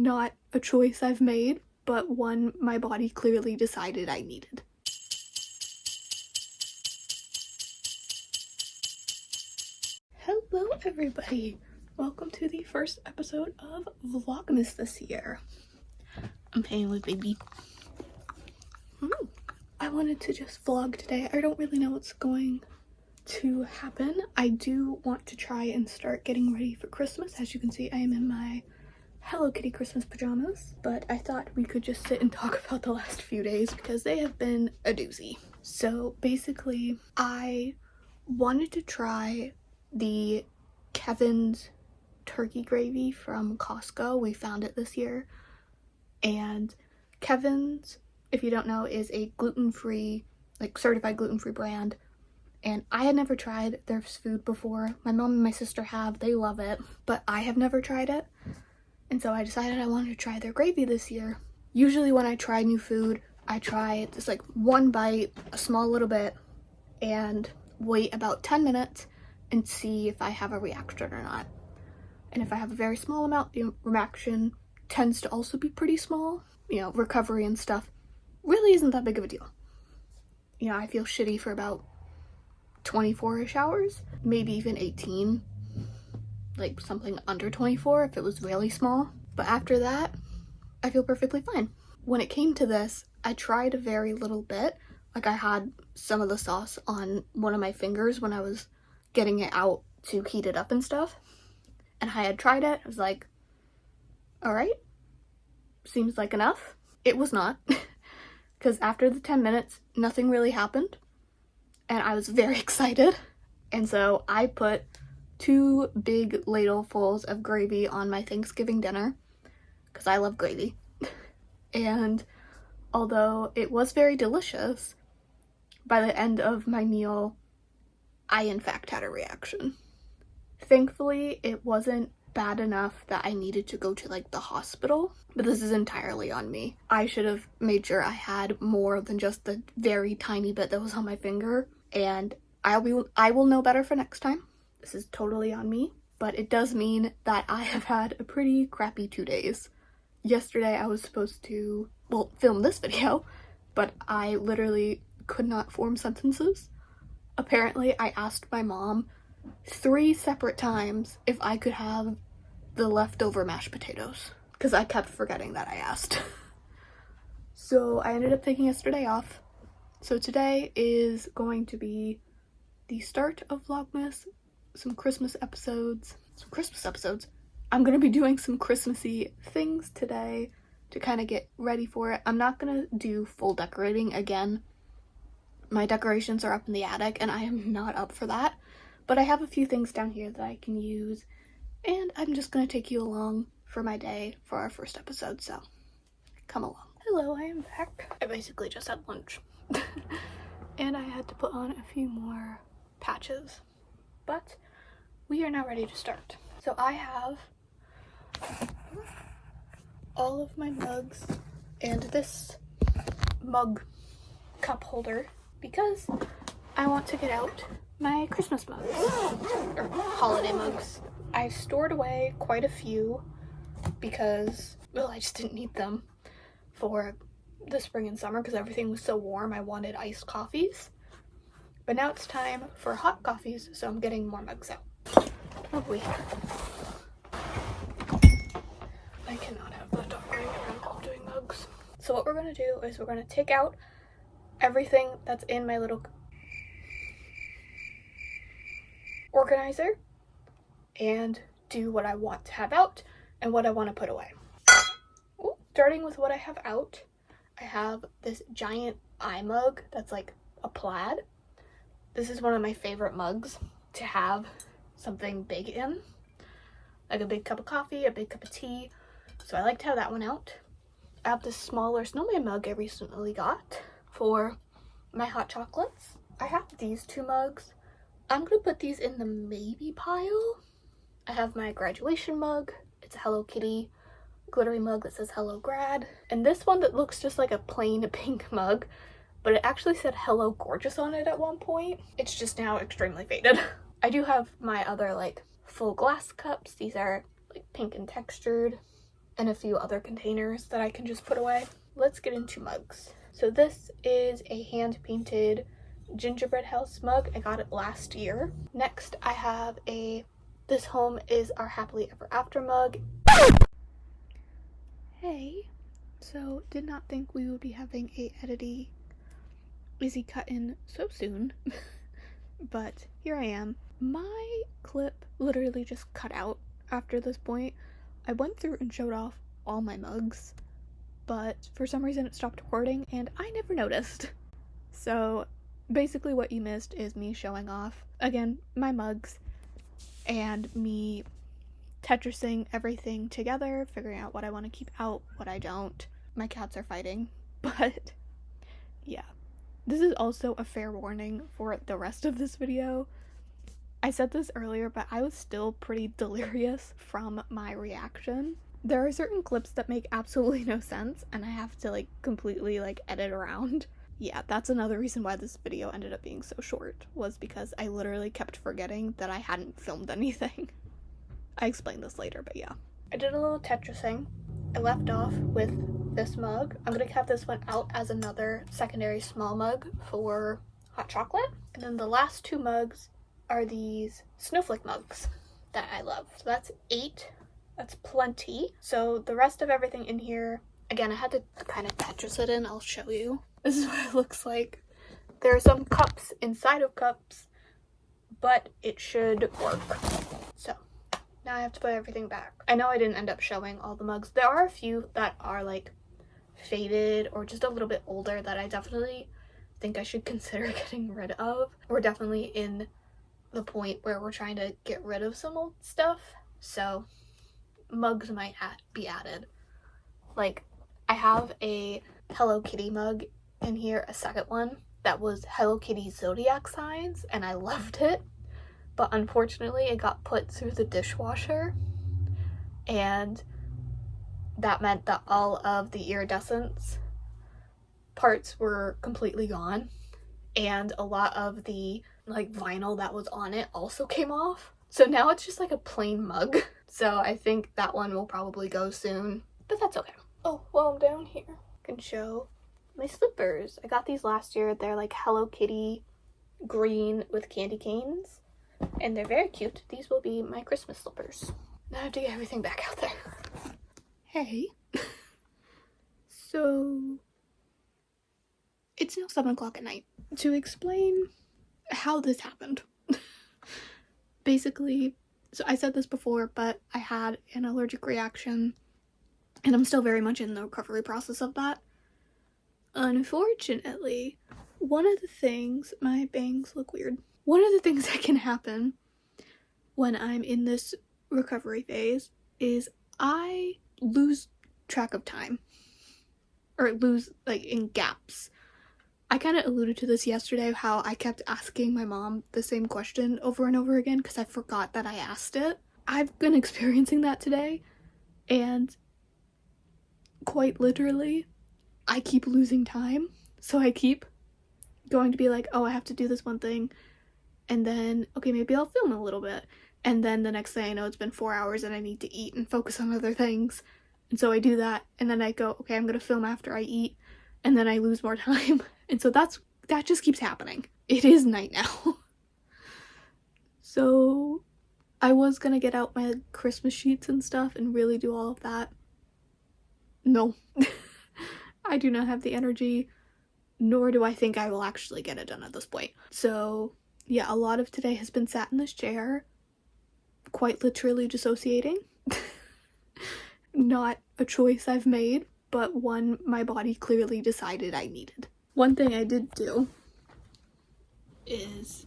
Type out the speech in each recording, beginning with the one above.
not a choice I've made, but one my body clearly decided I needed. Hello everybody! Welcome to the first episode of Vlogmas this year. I'm playing with baby. I wanted to just vlog today. I don't really know what's going to happen. I do want to try and start getting ready for Christmas. As you can see, I am in my Hello Kitty Christmas pajamas, but I thought we could just sit and talk about the last few days because they have been a doozy. So basically, I wanted to try the Kevin's turkey gravy from Costco. We found it this year, and Kevin's, if you don't know, is a gluten-free, like certified gluten-free brand, and I had never tried their food before. My mom and my sister have. They love it, but I have never tried it, and so I decided I wanted to try their gravy this year. Usually when I try new food, I try just like one bite, a small little bit, and wait about 10 minutes and see if I have a reaction or not. And if I have a very small amount, the reaction tends to also be pretty small. You know, recovery and stuff really isn't that big of a deal. You know, I feel shitty for about 24-ish hours, maybe even 18, like something under 24 if it was really small. But after that, I feel perfectly fine. When it came to this, I tried a very little bit. Like, I had some of the sauce on one of my fingers when I was getting it out to heat it up and stuff. And I had tried it. I was like, all right, seems like enough. It was not. Because after the 10 minutes, nothing really happened, and I was very excited. And so I put 2 big ladlefuls of gravy on my Thanksgiving dinner, because I love gravy. And although it was very delicious, by the end of my meal, I in fact had a reaction. Thankfully, it wasn't bad enough that I needed to go to like the hospital, but this is entirely on me. I should have made sure I had more than just the very tiny bit that was on my finger, and I will know better for next time. This is totally on me, but it does mean that I have had a pretty crappy 2 days. Yesterday I was supposed to, well, film this video, but I literally could not form sentences. Apparently I asked my mom 3 separate times if I could have the leftover mashed potatoes, because I kept forgetting that I asked. So I ended up taking yesterday off. So today is going to be the start of Vlogmas, some Christmas episodes. I'm gonna be doing some Christmassy things today to kind of get ready for it. I'm not gonna do full decorating again. My decorations are up in the attic and I am not up for that. But I have a few things down here that I can use, and I'm just going to take you along for my day for our first episode, so come along. Hello, I am back. I basically just had lunch, and I had to put on a few more patches, but we are now ready to start. So I have all of my mugs and this mug cup holder because I want to get out my Christmas mugs, or holiday mugs. I stored away quite a few because, well, I just didn't need them for the spring and summer because everything was so warm. I wanted iced coffees, but now it's time for hot coffees, so I'm getting more mugs out. Oh boy. I cannot have that dog running around while I'm doing mugs. So what we're going to do is we're going to take out everything that's in my little organizer and do what I want to have out and what I want to put away. Ooh. Starting with what I have out, I have this giant eye mug that's like a plaid. This is one of my favorite mugs to have something big in, like a big cup of coffee, a big cup of tea, so I like to have that one out. I have this smaller snowman mug I recently got for my hot chocolates. I have these 2 mugs. I'm gonna put these in the maybe pile. I have my graduation mug. It's a Hello Kitty glittery mug that says Hello Grad. And this one that looks just like a plain pink mug, but it actually said Hello Gorgeous on it at one point. It's just now extremely faded. I do have my other like full glass cups. These are like pink and textured. and a few other containers that I can just put away. Let's get into mugs. So this is a hand-painted gingerbread house mug. I got it last year. Next I have this home is our happily ever after mug. Hey, so did not think we would be having a edity Izzy cut in so soon, but here I am. My clip literally just cut out after this point. I went through and showed off all my mugs, but for some reason it stopped recording and I never noticed. So basically what you missed is me showing off, again, my mugs and me Tetrising everything together, figuring out what I want to keep out, what I don't. My cats are fighting, but yeah. This is also a fair warning for the rest of this video. I said this earlier, but I was still pretty delirious from my reaction. There are certain clips that make absolutely no sense, and I have to like completely like edit around. Yeah, that's another reason why this video ended up being so short, was because I literally kept forgetting that I hadn't filmed anything. I explain this later, but yeah. I did a little Tetrising. I left off with this mug. I'm gonna have this one out as another secondary small mug for hot chocolate. And then the last two mugs are these snowflake mugs that I love. So that's 8. That's plenty. So the rest of everything in here, again, I had to kind of Tetris it in. I'll show you. This is what it looks like. There are some cups inside of cups, but it should work. So now I have to put everything back. I know I didn't end up showing all the mugs. There are a few that are like faded or just a little bit older that I definitely think I should consider getting rid of. We're definitely in the point where we're trying to get rid of some old stuff, so mugs might be added. Like, I have a Hello Kitty mug in here, a second one that was Hello Kitty zodiac signs, and I loved it. But unfortunately it got put through the dishwasher, and that meant that all of the iridescence parts were completely gone, and a lot of the like vinyl that was on it also came off. So now it's just like a plain mug. So I think that one will probably go soon, but that's okay. Oh, while I'm down here, I can show my slippers. I got these last year. They're like Hello Kitty green with candy canes, and they're very cute. These will be my Christmas slippers. Now I have to get everything back out there. Hey. So it's now 7 o'clock at night. To explain how this happened. Basically, so I said this before, but I had an allergic reaction, and I'm still very much in the recovery process of that. Unfortunately, one of the things, my bangs look weird. One of the things that can happen when I'm in this recovery phase is I lose track of time, or lose like in gaps. I kind of alluded to this yesterday, how I kept asking my mom the same question over and over again because I forgot that I asked it. I've been experiencing that today, and quite literally, I keep losing time. So I keep going to be like, oh, I have to do this one thing, and then, okay, maybe I'll film a little bit. And then the next thing I know, it's been 4 hours and I need to eat and focus on other things. And so I do that, and then I go, okay, I'm gonna film after I eat, and then I lose more time. And so that just keeps happening. It is night now. So I was gonna get out my Christmas sheets and stuff and really do all of that. No. I do not have the energy, nor do I think I will actually get it done at this point. So yeah, a lot of today has been sat in this chair, quite literally dissociating. Not a choice I've made, but one my body clearly decided I needed. One thing I did do is,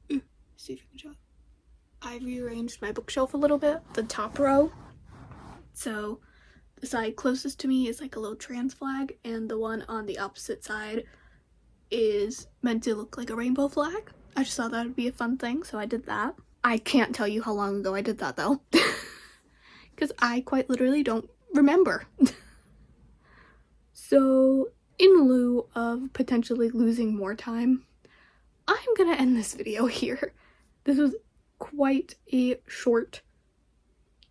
see if you can show it. I rearranged my bookshelf a little bit, the top row. So the side closest to me is like a little trans flag, and the one on the opposite side is meant to look like a rainbow flag. I just thought that would be a fun thing, so I did that. I can't tell you how long ago I did that though, because I quite literally don't remember. So in lieu of potentially losing more time, I'm gonna end this video here. This was quite a short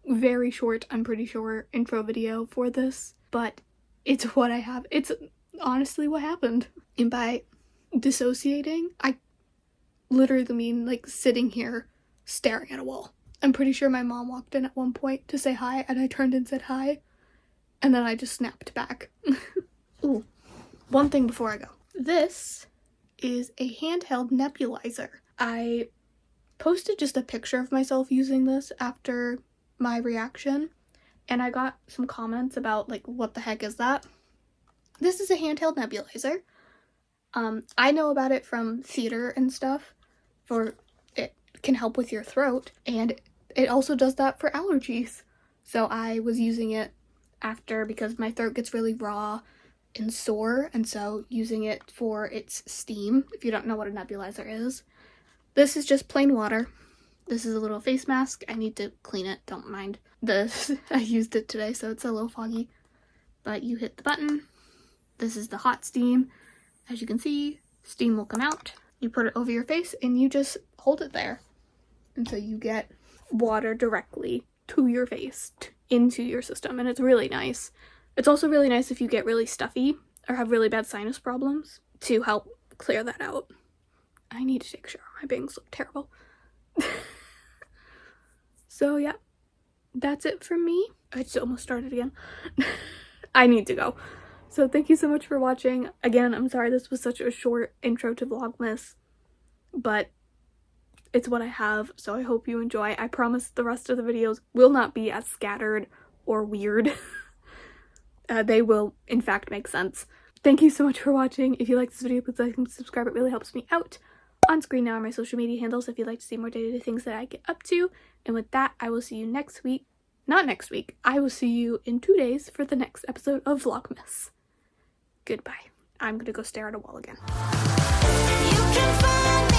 very short, I'm pretty sure, intro video for this, but it's what I have. It's honestly what happened. And by dissociating, I literally mean like sitting here staring at a wall. I'm pretty sure my mom walked in at one point to say hi, and I turned and said hi, and then I just snapped back. Ooh, one thing before I go. This is a handheld nebulizer. I posted just a picture of myself using this after my reaction, and I got some comments about like, what the heck is that? This is a handheld nebulizer. I know about it from theater and stuff, for it can help with your throat, and it also does that for allergies. So I was using it after, because my throat gets really raw and sore, and so using it for its steam, if you don't know what a nebulizer is. This is just plain water. This is a little face mask. I need to clean it, don't mind this. I used it today, so it's a little foggy. But you hit the button. This is the hot steam. As you can see, steam will come out. You put it over your face and you just hold it there. And so you get water directly to your face, into your system, and it's really nice. It's also really nice if you get really stuffy or have really bad sinus problems, to help clear that out. I need to take a shower. My bangs look terrible. So yeah, that's it from me. I just almost started again. I need to go. So thank you so much for watching. Again, I'm sorry this was such a short intro to Vlogmas, but it's what I have, so I hope you enjoy. I promise the rest of the videos will not be as scattered or weird. They will, in fact, make sense. Thank you so much for watching. If you like this video, please like and subscribe. It really helps me out. On screen now are my social media handles if you'd like to see more day-to-day things that I get up to. And with that, I will see you next week. Not next week. I will see you in 2 days for the next episode of Vlogmas. Goodbye. I'm gonna go stare at a wall again. You can find me.